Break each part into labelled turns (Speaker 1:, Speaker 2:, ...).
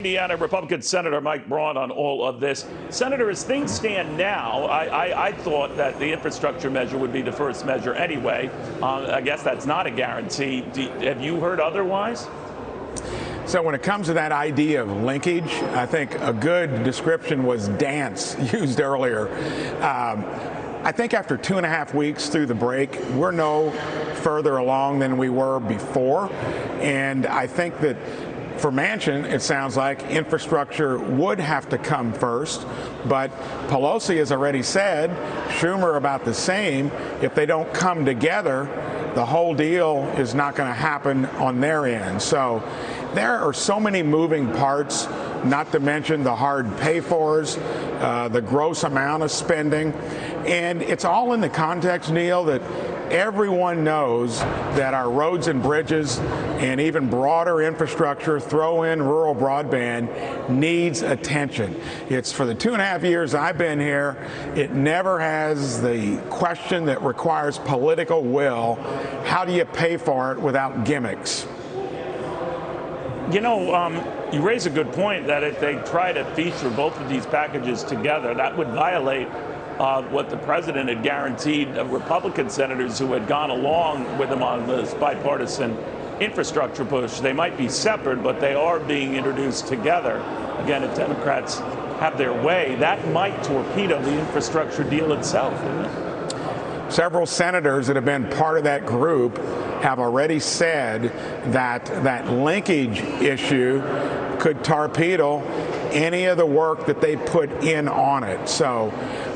Speaker 1: Indiana Republican Senator Mike Braun on all of this. Senator, as things stand now, I thought that the infrastructure measure would be the first measure anyway. I guess that's not a guarantee. Have you heard otherwise?
Speaker 2: So when it comes to that idea of linkage, I think a good description was dance used earlier. I think after 2.5 weeks through the break, we're no further along than we were before. And I think that for Manchin, it sounds like infrastructure would have to come first, but Pelosi has already said, Schumer about the same. If they don't come together, the whole deal is not going to happen on their end. So there are so many moving parts, not to mention the hard pay-fors, the gross amount of spending. And it's all in the context, Neil, that everyone knows that our roads and bridges and even broader infrastructure, throw in rural broadband, needs attention. It's for the 2.5 years I've been here, it never has the question that requires political will. How do you pay for it without gimmicks?
Speaker 1: You know, you raise a good point that if they try to feature both of these packages together, that would violate what the president had guaranteed Republican senators who had gone along with him on this bipartisan infrastructure push. They might be separate, but they are being introduced together. Again, if Democrats have their way, that might torpedo the infrastructure deal itself, isn't it?
Speaker 2: Several senators that have been part of that group have already said that that linkage issue could torpedo any of the work that they put in on it. So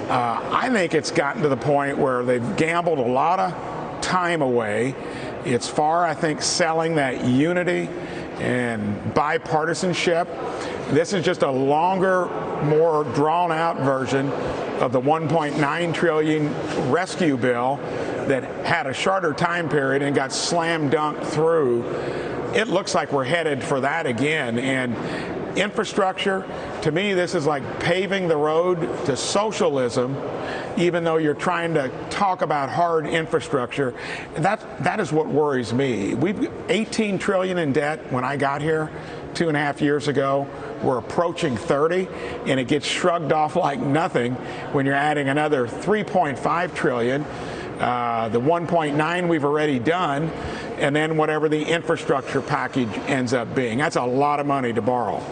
Speaker 2: I think it's gotten to the point where they've gambled a lot of time away. It's far, I think, selling that unity and bipartisanship. This is just a longer, more drawn-out version of the $1.9 trillion rescue bill that had a shorter time period and got slam dunked through. It looks like we're headed for that again. And infrastructure, to me, this is like paving the road to socialism, even though you're trying to talk about hard infrastructure. That is what worries me. We've $18 trillion in debt when I got here 2.5 years ago. We're approaching 30, and it gets shrugged off like nothing when you're adding another $3.5 trillion. The 1.9 we've already done, and then whatever the infrastructure package ends up being. That's a lot of money to borrow.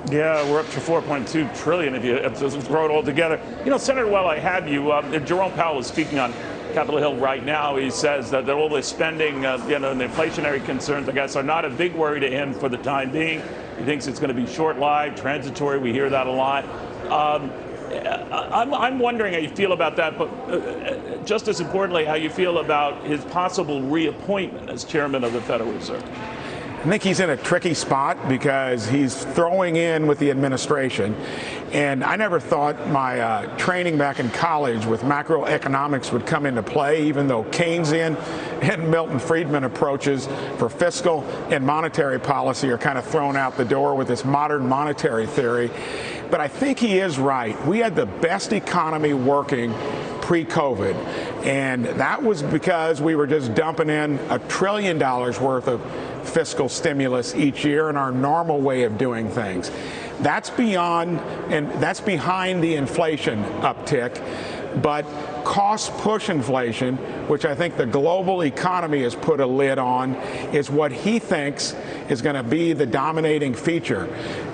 Speaker 1: Yeah, we're up to $4.2 trillion if you throw it all together. You know, Senator, while I have you, Jerome Powell is speaking on Capitol Hill right now. He says that all this spending, and the inflationary concerns, I guess, are not a big worry to him for the time being. He thinks it's going to be short-lived, transitory. We hear that a lot. I'm wondering how you feel about that, but just as importantly, how you feel about his possible reappointment as chairman of the Federal Reserve.
Speaker 2: I think he's in a tricky spot because he's throwing in with the administration. And I never thought my training back in college with macroeconomics would come into play, even though Keynesian and Milton Friedman approaches for fiscal and monetary policy are kind of thrown out the door with this modern monetary theory. But I think he is right. We had the best economy working pre-COVID, and that was because we were just dumping in $1 trillion worth of fiscal stimulus each year in our normal way of doing things. That's beyond, and that's behind the inflation uptick, but cost push inflation, which I think the global economy has put a lid on, is what he thinks is going to be the dominating feature.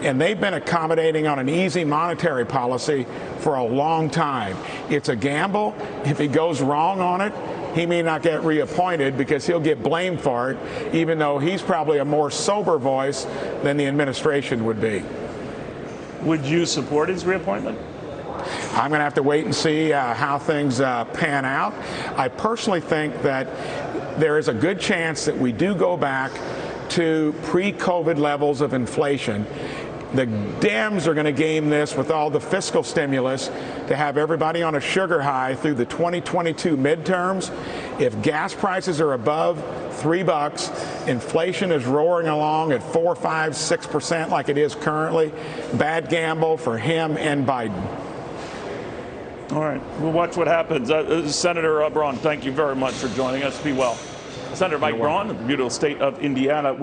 Speaker 2: And they've been accommodating on an easy monetary policy for a long time. It's a gamble. If he goes wrong on it, he may not get reappointed because he'll get blamed for it, even though he's probably a more sober voice than the administration would be.
Speaker 1: Would you support his reappointment?
Speaker 2: I'm going to have to wait and see how things pan out. I personally think that there is a good chance that we do go back to pre-COVID levels of inflation. The Dems are going to game this with all the fiscal stimulus to have everybody on a sugar high through the 2022 midterms. If gas prices are above $3, inflation is roaring along at 4, 5, 6% like it is currently. Bad gamble for him and Biden.
Speaker 1: All right, we'll watch what happens. Senator Braun, thank you very much for joining us. Be well. Senator Mike Braun of the beautiful state of Indiana.